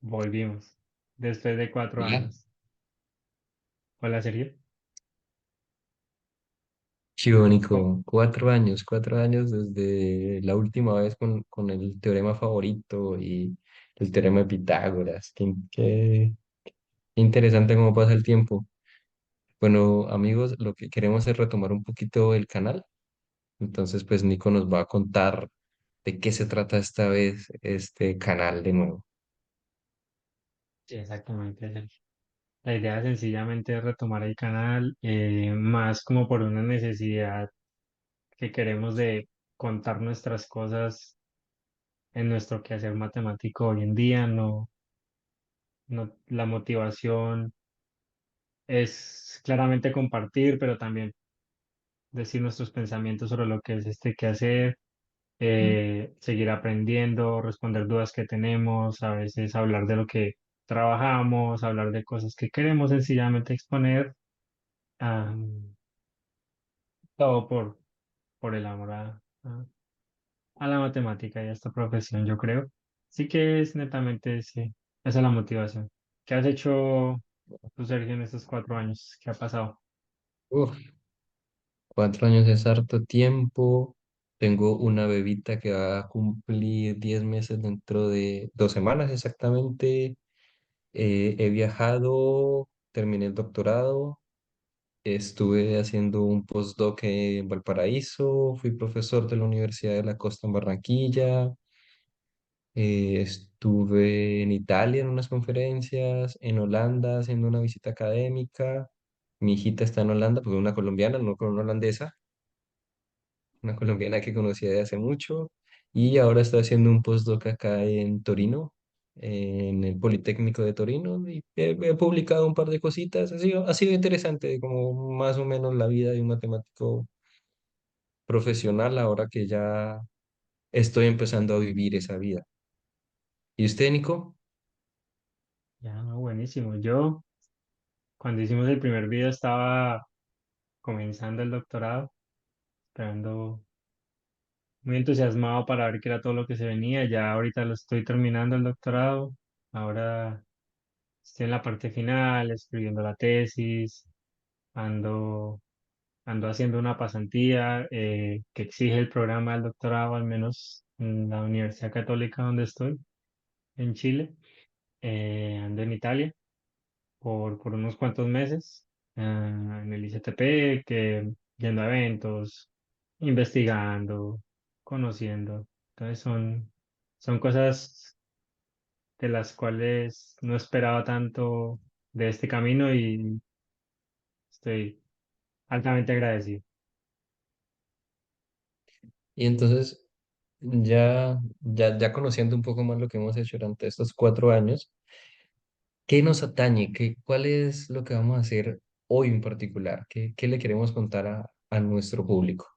Volvimos. Después de 4 años. Hola, Sergio. Co- Chiónico, 4 años desde la última vez con el teorema favorito y el teorema de Pitágoras. Qué interesante cómo pasa el tiempo. Bueno, amigos, lo que queremos es retomar un poquito el canal. Entonces, pues Nico nos va a contar de qué se trata esta vez este canal de nuevo. Sí, exactamente, Sergio. La idea sencillamente es retomar el canal, más como por una necesidad que queremos de contar nuestras cosas en nuestro quehacer matemático hoy en día. No, no, la motivación es claramente compartir, pero también decir nuestros pensamientos sobre lo que es este quehacer, seguir aprendiendo, responder dudas que tenemos, a veces hablar de lo que trabajamos, hablar de cosas que queremos sencillamente exponer, todo por el amor a la matemática y a esta profesión, yo creo. Sí que es netamente, sí, esa es la motivación. ¿Qué has hecho tú, Sergio, en estos 4 años? ¿Qué ha pasado? Uf, 4 años es harto tiempo. Tengo una bebita que va a cumplir 10 meses dentro de 2 semanas exactamente. He viajado, terminé el doctorado, estuve haciendo un postdoc en Valparaíso, fui profesor de la Universidad de la Costa en Barranquilla, estuve en Italia en unas conferencias, en Holanda haciendo una visita académica. Mi hijita está en Holanda, porque es una colombiana, no con una holandesa, una colombiana que conocí de hace mucho, y ahora estoy haciendo un postdoc acá en Torino, en el Politécnico de Torino, y he publicado un par de cositas. Ha sido interesante, como más o menos la vida de un matemático profesional, ahora que ya estoy empezando a vivir esa vida. ¿Y usted, Nico? Ya, no, buenísimo. Yo, cuando hicimos el primer video, estaba comenzando el doctorado, esperando, muy entusiasmado para ver qué era todo lo que se venía. Ya ahorita lo estoy terminando el doctorado. Ahora estoy en la parte final, escribiendo la tesis, ando, ando haciendo una pasantía que exige el programa del doctorado, al menos en la Universidad Católica donde estoy, en Chile. Ando en Italia por unos cuantos meses, en el ICTP, que yendo a eventos, investigando, conociendo. Entonces son cosas de las cuales no esperaba tanto de este camino y estoy altamente agradecido. Y entonces, ya conociendo un poco más lo que hemos hecho durante estos 4 años, ¿qué nos atañe? ¿Cuál es lo que vamos a hacer hoy en particular? ¿Qué le queremos contar a nuestro público?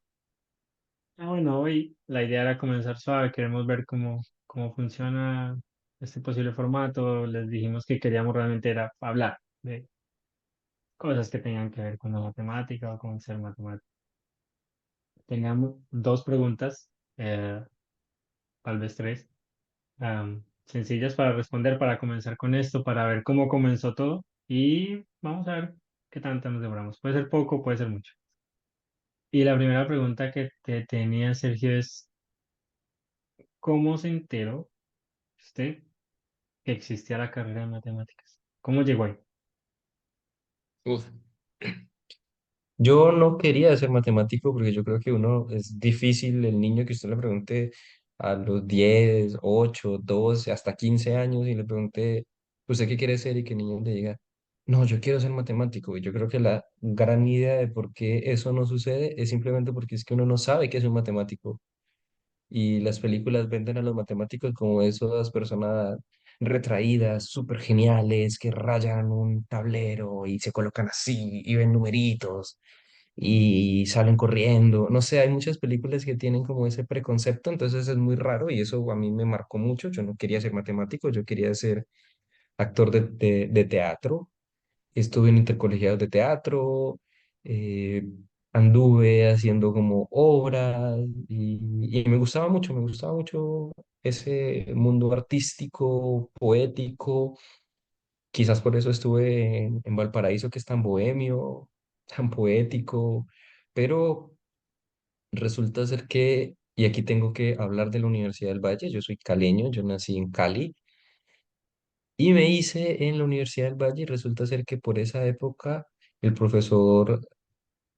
Bueno, hoy la idea era comenzar suave, queremos ver cómo funciona este posible formato. Les dijimos que queríamos realmente era hablar de cosas que tengan que ver con la matemática o con ser matemático. Teníamos dos preguntas, tal vez tres, sencillas para responder, para comenzar con esto, para ver cómo comenzó todo y vamos a ver qué tanto nos demoramos. Puede ser poco, puede ser mucho. Y la primera pregunta que te tenía, Sergio, es, ¿cómo se enteró usted que existía la carrera de matemáticas? ¿Cómo llegó ahí? Uf. Yo no quería ser matemático porque yo creo que uno es difícil el niño que usted le pregunte a los 10 8 12 hasta 15 años y le pregunte, ¿usted qué quiere ser? Y que el niño le diga, no, yo quiero ser matemático. Y yo creo que la gran idea de por qué eso no sucede es simplemente porque es que uno no sabe qué es un matemático. Y las películas venden a los matemáticos como esas personas retraídas, súper geniales, que rayan un tablero y se colocan así y ven numeritos y salen corriendo. No sé, hay muchas películas que tienen como ese preconcepto, entonces es muy raro y eso a mí me marcó mucho. Yo no quería ser matemático, yo quería ser actor de teatro. Estuve en intercolegiados de teatro, eh, anduve haciendo como obras y me gustaba mucho ese mundo artístico, poético. Quizás por eso estuve en Valparaíso, que es tan bohemio, tan poético, pero resulta ser que, y aquí tengo que hablar de la Universidad del Valle, yo soy caleño, yo nací en Cali y me hice en la Universidad del Valle y resulta ser que por esa época el profesor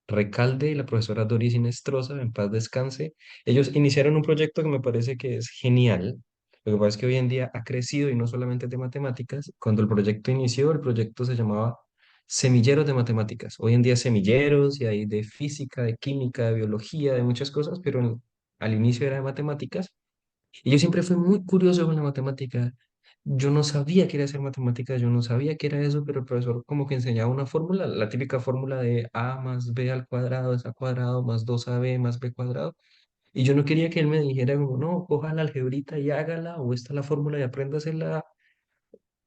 Recalde y la profesora Doris Inestrosa, en paz descanse, ellos iniciaron un proyecto que me parece que es genial. Lo que pasa es que hoy en día ha crecido y no solamente de matemáticas. Cuando el proyecto inició, el proyecto se llamaba Semilleros de Matemáticas. Hoy en día semilleros y hay de física, de química, de biología, de muchas cosas, pero al inicio era de matemáticas. Y yo siempre fui muy curioso con la matemática. Yo no sabía qué era hacer matemáticas, yo no sabía qué era eso, pero el profesor como que enseñaba una fórmula, la típica fórmula de a más b al cuadrado es a cuadrado más 2ab más b cuadrado. Y yo no quería que él me dijera como, no, coja la algebrita y hágala, o esta es la fórmula y apréndasela,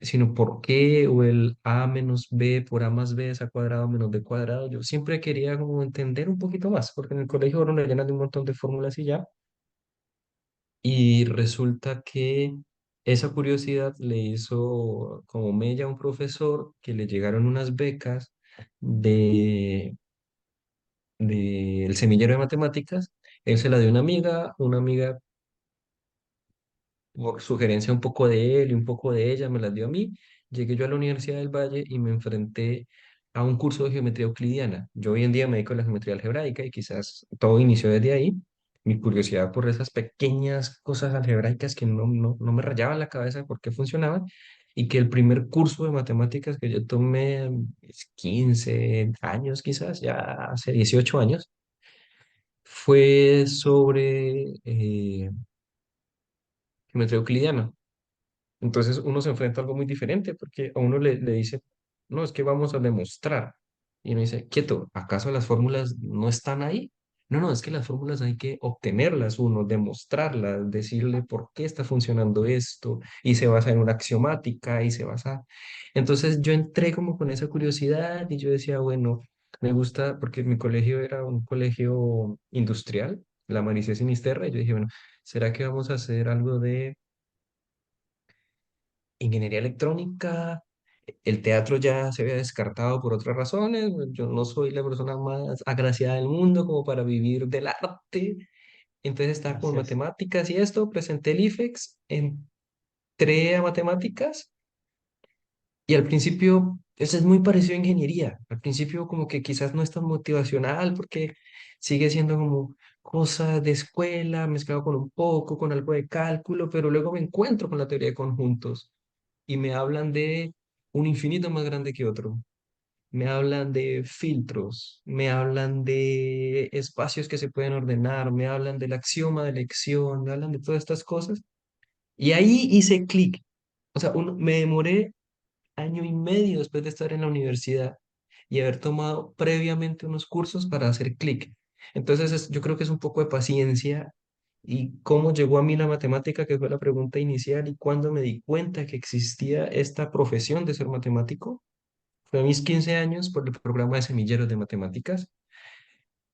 sino por qué, o el a menos b por a más b es a cuadrado menos b cuadrado. Yo siempre quería como entender un poquito más, porque en el colegio uno le llenan de un montón de fórmulas y ya. Y resulta que esa curiosidad le hizo como mella a un profesor que le llegaron unas becas de, del semillero de matemáticas. Él se la dio a una amiga por sugerencia un poco de él y un poco de ella, me las dio a mí. Llegué yo a la Universidad del Valle y me enfrenté a un curso de geometría euclidiana. Yo hoy en día me dedico a la geometría algebraica y quizás todo inició desde ahí. Mi curiosidad por esas pequeñas cosas algebraicas que no me rayaban la cabeza de por qué funcionaban. Y que el primer curso de matemáticas que yo tomé, 15 años quizás, ya hace 18 años, fue sobre geometría euclidiana. Entonces uno se enfrenta a algo muy diferente porque a uno le dice, no, es que vamos a demostrar. Y uno dice, quieto, ¿acaso las fórmulas no están ahí? No, no, es que las fórmulas hay que obtenerlas uno, demostrarlas, decirle por qué está funcionando esto, y se basa en una axiomática, y se basa... Entonces yo entré como con esa curiosidad y yo decía, bueno, me gusta, porque mi colegio era un colegio industrial, la Maricé Sinisterra, y yo dije, bueno, ¿será que vamos a hacer algo de ingeniería electrónica? El teatro ya se había descartado por otras razones. Yo no soy la persona más agraciada del mundo como para vivir del arte. Entonces estaba con Gracias. matemáticas y esto, presenté el IFEX, entré a matemáticas y al principio eso es muy parecido a ingeniería. Al principio como que quizás no es tan motivacional porque sigue siendo como cosas de escuela mezclado con un poco, con algo de cálculo, pero luego me encuentro con la teoría de conjuntos y me hablan de un infinito más grande que otro. Me hablan de filtros, me hablan de espacios que se pueden ordenar, me hablan del axioma de elección, me hablan de todas estas cosas. Y ahí hice clic. O sea, me demoré año y medio después de estar en la universidad y haber tomado previamente unos cursos para hacer clic. Entonces, yo creo que es un poco de paciencia y cómo llegó a mí la matemática, que fue la pregunta inicial, y cuando me di cuenta que existía esta profesión de ser matemático, fue a mis 15 años por el programa de semilleros de matemáticas.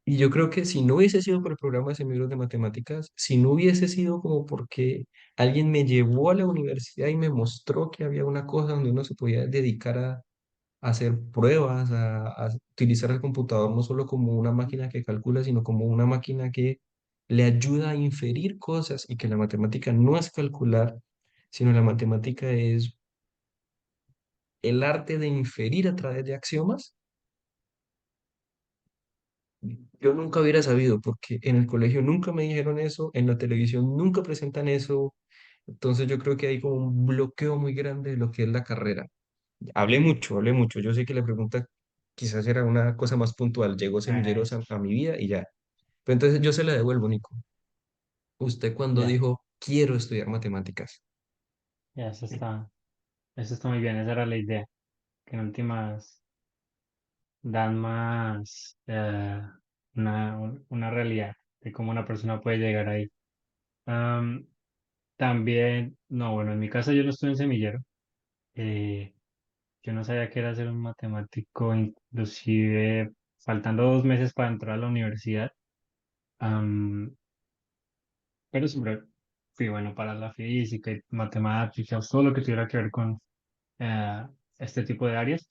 Y yo creo que si no hubiese sido por el programa de semilleros de matemáticas, si no hubiese sido como porque alguien me llevó a la universidad y me mostró que había una cosa donde uno se podía dedicar a hacer pruebas, a utilizar el computador no solo como una máquina que calcula, sino como una máquina que le ayuda a inferir cosas y que la matemática no es calcular, sino la matemática es el arte de inferir a través de axiomas. Yo nunca hubiera sabido porque en el colegio nunca me dijeron eso, en la televisión nunca presentan eso, entonces yo creo que hay como un bloqueo muy grande de lo que es la carrera. Hablé mucho, hablé mucho. Yo sé que la pregunta quizás era una cosa más puntual. Llegó Semilleros Eso. a mi vida y ya. Pero entonces yo se la devuelvo, Nico. Usted cuando Ya, dijo, quiero estudiar matemáticas. ya, eso está muy bien, esa era la idea, que en últimas dan más una realidad de cómo una persona puede llegar ahí. Am, También, no, bueno, en mi caso yo no estuve en semillero. eh, yo no sabía que era ser un matemático, inclusive faltando 2 meses para entrar a la universidad. am, pero siempre fui bueno para la física y matemáticas, todo lo que tuviera que ver con eh, este tipo de áreas.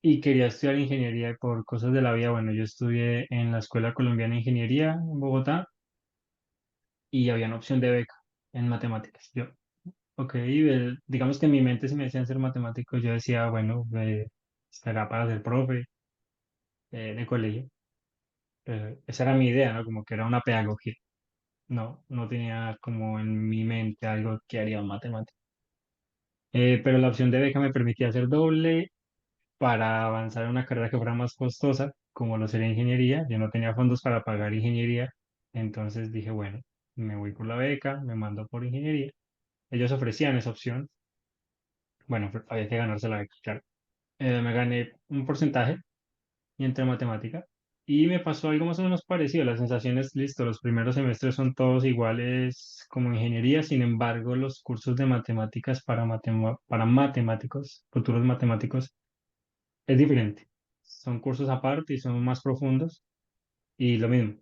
Y quería estudiar ingeniería y por cosas de la vida. Bueno, yo estudié en la Escuela Colombiana de Ingeniería en Bogotá y había una opción de beca en matemáticas. Yo, ok, digamos que en mi mente si me decían ser matemático, yo decía, bueno, será para ser profe de colegio. Esa era mi idea, ¿no? Como que era una pedagogía. No, no tenía como en mi mente algo que haría en matemáticas. Pero la opción de beca me permitía hacer doble para avanzar en una carrera que fuera más costosa, como lo sería ingeniería. Yo no tenía fondos para pagar ingeniería, entonces dije, bueno, me voy por la beca, me mando por ingeniería. Ellos ofrecían esa opción. Bueno, había que ganarse la beca, claro. Me gané un porcentaje y entré a matemática. Y me pasó algo más o menos parecido. La sensación es, listo, los primeros semestres son todos iguales como ingeniería, sin embargo, los cursos de matemáticas para matemáticos, futuros matemáticos, es diferente. Son cursos aparte y son más profundos. Y lo mismo,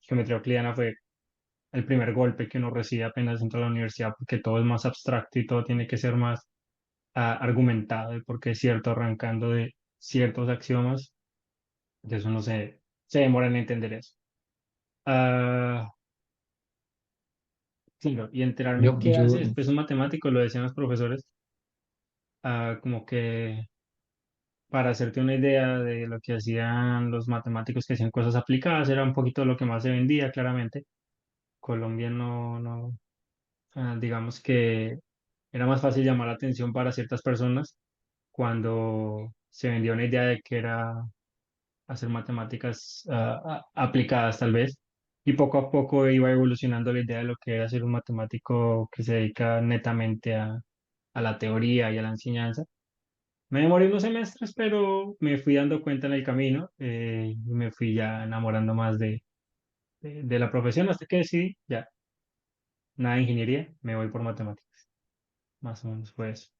geometría euclidiana fue el primer golpe que uno recibe apenas dentro de la universidad, porque todo es más abstracto y todo tiene que ser más argumentado de por qué es cierto, arrancando de ciertos axiomas. Entonces uno se demora en entender eso. Ah, claro, y enterarme Yo, qué hace yo, después un matemático, lo decían los profesores, como que para hacerte una idea de lo que hacían los matemáticos que hacían cosas aplicadas, era un poquito lo que más se vendía, claramente. Colombia no, digamos que era más fácil llamar la atención para ciertas personas cuando se vendía una idea de que era hacer matemáticas aplicadas tal vez, y poco a poco iba evolucionando la idea de lo que era ser un matemático que se dedica netamente a la teoría y a la enseñanza. Me demoré unos semestres, pero me fui dando cuenta en el camino y me fui ya enamorando más de la profesión hasta que decidí, ya, nada de ingeniería, me voy por matemáticas. Más o menos fue eso.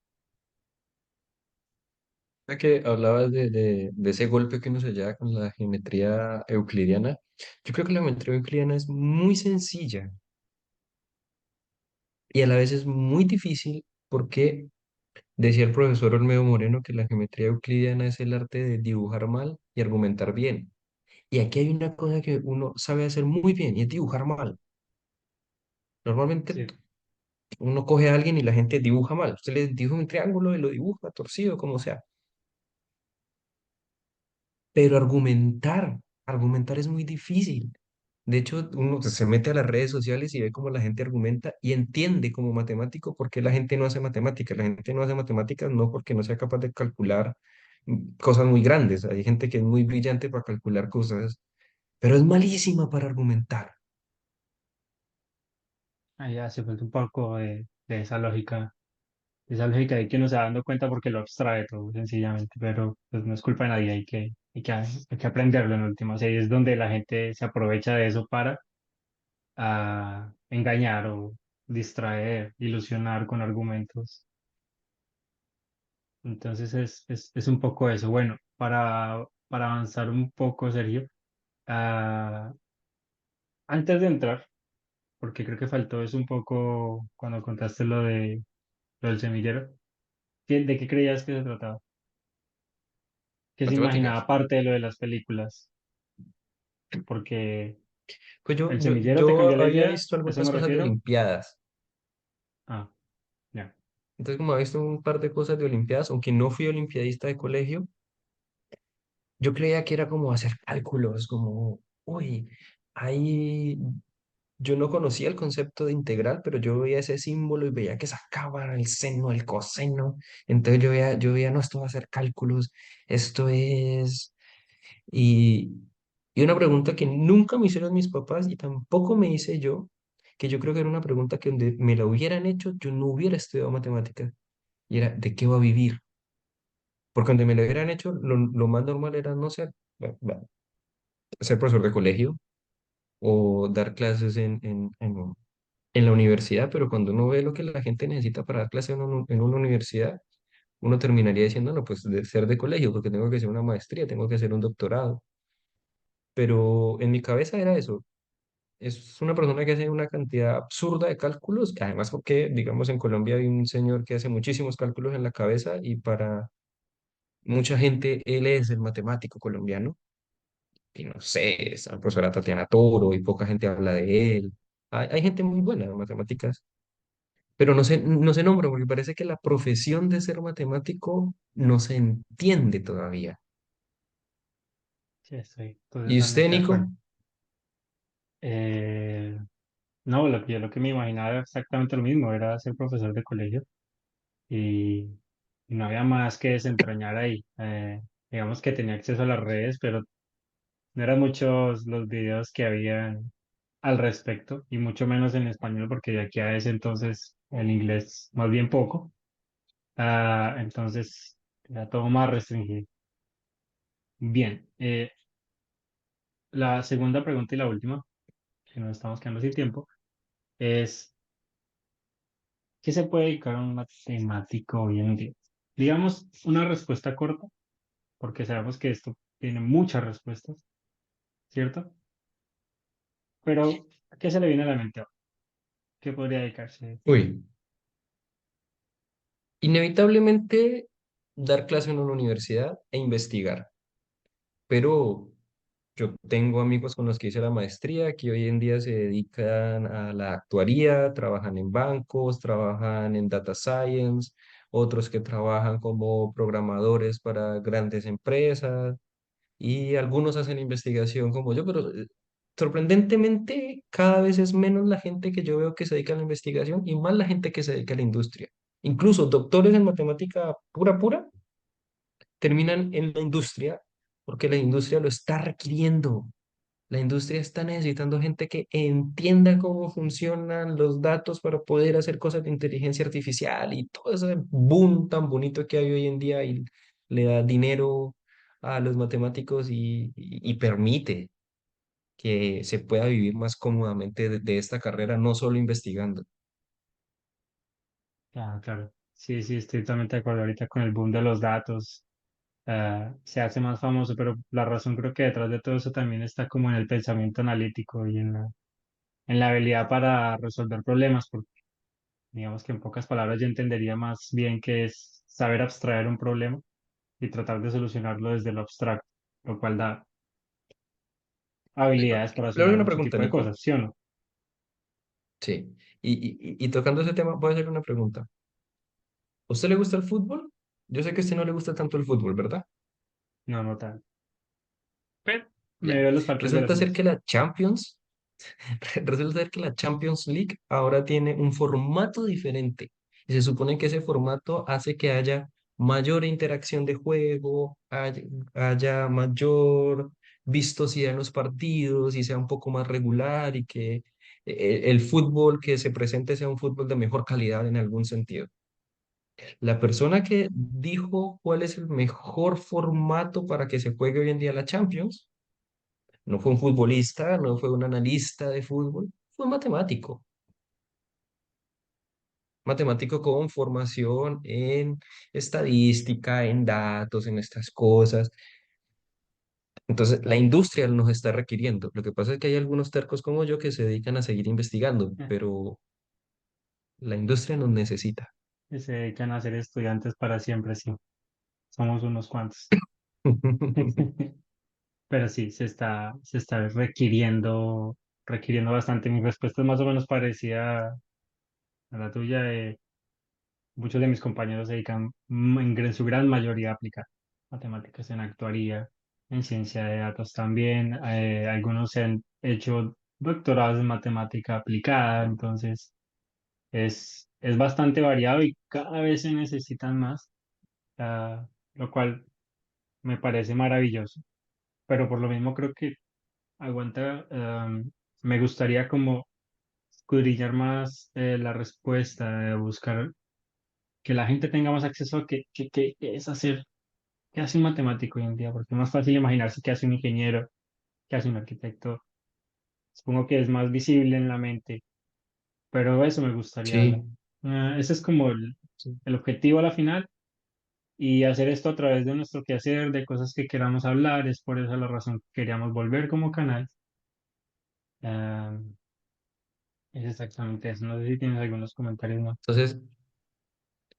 ya que hablabas de ese golpe que uno se lleva con la geometría euclidiana, yo creo que la geometría euclidiana es muy sencilla y a la vez es muy difícil porque decía el profesor Olmedo Moreno que la geometría euclidiana es el arte de dibujar mal y argumentar bien. Y aquí hay una cosa que uno sabe hacer muy bien y es dibujar mal. Normalmente Sí. uno coge a alguien y la gente dibuja mal. Usted le dibuja un triángulo y lo dibuja torcido, como sea. Pero argumentar es muy difícil. De hecho, uno se mete a las redes sociales y ve cómo la gente argumenta y entiende como matemático por qué la gente no hace matemáticas. La gente no hace matemáticas no porque no sea capaz de calcular cosas muy grandes. Hay gente que es muy brillante para calcular cosas, pero es malísima para argumentar. Ahí ya se falta un poco de esa lógica de que uno se va dando cuenta porque lo abstrae todo sencillamente, pero pues no es culpa de nadie, hay que aprenderlo en última. O sea, ahí es donde la gente se aprovecha de eso para engañar o distraer, ilusionar con argumentos. Entonces es un poco eso. Bueno, para avanzar un poco, Sergio, ah, antes de entrar, porque creo que faltó eso un poco cuando contaste lo del semillero, ¿de qué creías que se trataba? ¿Qué se imaginaba Matemáticas. aparte de lo de las películas? Porque Pues yo, el yo, semillero te cambió yo la había idea, visto ¿a eso algunas me cosas de refiero? Olimpiadas. Ah, ya. Entonces, como había visto un par de cosas de Olimpiadas, aunque no fui olimpiadista de colegio, yo creía que era como hacer cálculos, como, uy, ahí yo no conocía el concepto de integral, pero yo veía ese símbolo y veía que sacaba el seno, el coseno. Entonces yo veía, no, esto va a ser cálculos, esto es... Y, y una pregunta que nunca me hicieron mis papás y tampoco me hice yo, que yo creo que era una pregunta que donde me la hubieran hecho, yo no hubiera estudiado matemáticas. Y era, ¿de qué va a vivir? Porque donde me lo hubieran hecho, lo más normal era no ser, ser profesor de colegio o dar clases en la universidad, pero cuando uno ve lo que la gente necesita para dar clases en una universidad, uno terminaría diciendo, no, pues de ser de colegio, porque tengo que hacer una maestría, tengo que hacer un doctorado. Pero en mi cabeza era eso. Es una persona que hace una cantidad absurda de cálculos, además porque, digamos, en Colombia hay un señor que hace muchísimos cálculos en la cabeza y para mucha gente él es el matemático colombiano. Y no sé, es la profesora Tatiana Toro y poca gente habla de él. Hay gente muy buena en matemáticas, pero no se nombra porque parece que la profesión de ser matemático no se entiende todavía. Sí, estoy ¿Y usted, totalmente de acuerdo. Nico? Eh, no, yo lo que me imaginaba era exactamente lo mismo, era ser profesor de colegio y, y no había más que desentrañar ahí. Digamos que tenía acceso a las redes, pero no eran muchos los videos que habían al respecto y mucho menos en español porque de aquí a ese entonces el inglés más bien poco. Entonces era todo más restringido. Bien, la segunda pregunta y la última, que nos estamos quedando sin tiempo, es ¿qué se puede dedicar a un matemático hoy en día? Digamos una respuesta corta, porque sabemos que esto tiene muchas respuestas, ¿cierto? Pero ¿qué se le viene a la mente ahora? ¿Qué podría dedicarse? Uy, inevitablemente dar clase en una universidad e investigar, pero yo tengo amigos con los que hice la maestría que hoy en día se dedican a la actuaría, trabajan en bancos, trabajan en data science, otros que trabajan como programadores para grandes empresas y algunos hacen investigación como yo, pero sorprendentemente cada vez es menos la gente que yo veo que se dedica a la investigación y más la gente que se dedica a la industria. Incluso doctores en matemática pura, pura, terminan en la industria porque la industria lo está requiriendo. La industria está necesitando gente que entienda cómo funcionan los datos para poder hacer cosas de inteligencia artificial y todo ese boom tan bonito que hay hoy en día y le da dinero a los matemáticos y permite que se pueda vivir más cómodamente de esta carrera, no solo investigando. Claro, claro. Sí, sí, estoy totalmente de acuerdo. Ahorita con el boom de los datos, se hace más famoso, pero la razón creo que detrás de todo eso también está como en el pensamiento analítico y en la habilidad para resolver problemas, porque digamos que en pocas palabras yo entendería más bien que es saber abstraer un problema y tratar de solucionarlo desde lo abstracto, lo cual da Epa, habilidades para le doy resolver una mucho pregunta, tipo de Nico. cosas, ¿sí o no? Sí. Y tocando ese tema, voy a hacer una pregunta. ¿A usted le gusta el fútbol? Yo sé que a usted no le gusta tanto el fútbol, ¿verdad? No, no tal. Pero me Ya. veo los partidos de la Resulta ser que selección. la Champions Resulta ser que la Champions League ahora tiene un formato diferente y se supone que ese formato hace que haya mayor interacción de juego, haya mayor vistosidad en los partidos y sea un poco más regular y que el fútbol que se presente sea un fútbol de mejor calidad en algún sentido. La persona que dijo cuál es el mejor formato para que se juegue hoy en día la Champions no fue un futbolista, no fue un analista de fútbol, fue un matemático. Matemático con formación en estadística, en datos, en estas cosas. Entonces, la industria nos está requiriendo. Lo que pasa es que hay algunos tercos como yo que se dedican a seguir investigando, pero la industria nos necesita. Que se dedican a ser estudiantes para siempre, sí. Somos unos cuantos. Pero sí, se está requiriendo bastante. Mi respuesta es más o menos parecida a la tuya. Muchos de mis compañeros se dedican en su gran mayoría a aplicar matemáticas en actuaría, en ciencia de datos también. Algunos se han hecho doctorados en matemática aplicada, entonces es bastante variado y cada vez se necesitan más, lo cual me parece maravilloso. Pero por lo mismo creo que aguanta, me gustaría como escudriñar más la respuesta, buscar que la gente tenga más acceso a qué es hacer, qué hace un matemático hoy en día, porque es más fácil imaginarse qué hace un ingeniero, qué hace un arquitecto. Supongo que es más visible en la mente, pero eso me gustaría hablar. Sí, Ese es como sí. el objetivo a la final, y hacer esto a través de nuestro quehacer, de cosas que queramos hablar. Es por esa la razón que queríamos volver como canal. Ah, es exactamente eso. No sé si tienes algunos comentarios más. Entonces,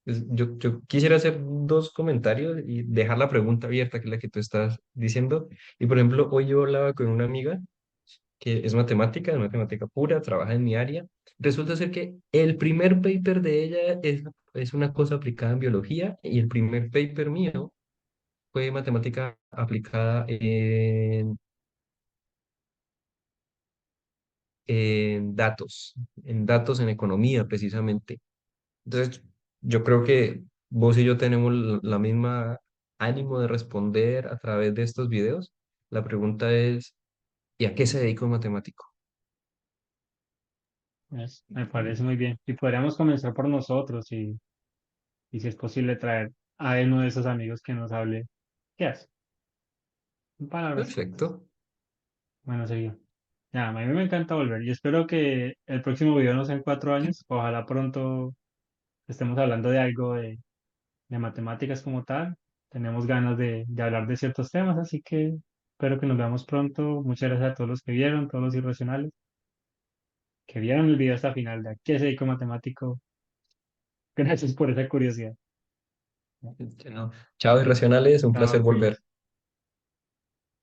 yo quisiera hacer dos comentarios y dejar la pregunta abierta, que es la que tú estás diciendo. Y por ejemplo, hoy yo hablaba con una amiga que es matemática pura, trabaja en mi área. Resulta ser que el primer paper de ella es una cosa aplicada en biología y el primer paper mío fue matemática aplicada en datos en economía precisamente. Entonces, yo creo que vos y yo tenemos la misma ánimo de responder a través de estos videos. La pregunta es, ¿y a qué se dedica un matemático? Me parece muy bien. Y podríamos comenzar por nosotros y si es posible traer a uno de esos amigos que nos hable. ¿Qué hace? En palabras cortas. Perfecto. Bueno, Sergio. Ya, a mí me encanta volver y espero que el próximo video no sea en 4 años. Ojalá pronto estemos hablando de algo de matemáticas como tal. Tenemos ganas de hablar de ciertos temas, así que espero que nos veamos pronto. Muchas gracias a todos los que vieron, todos los irracionales, que vieron el video hasta final de a qué se dedica un matemático. Gracias por esa curiosidad. Bueno, chao, irracionales, un placer Chao, volver. cuídense.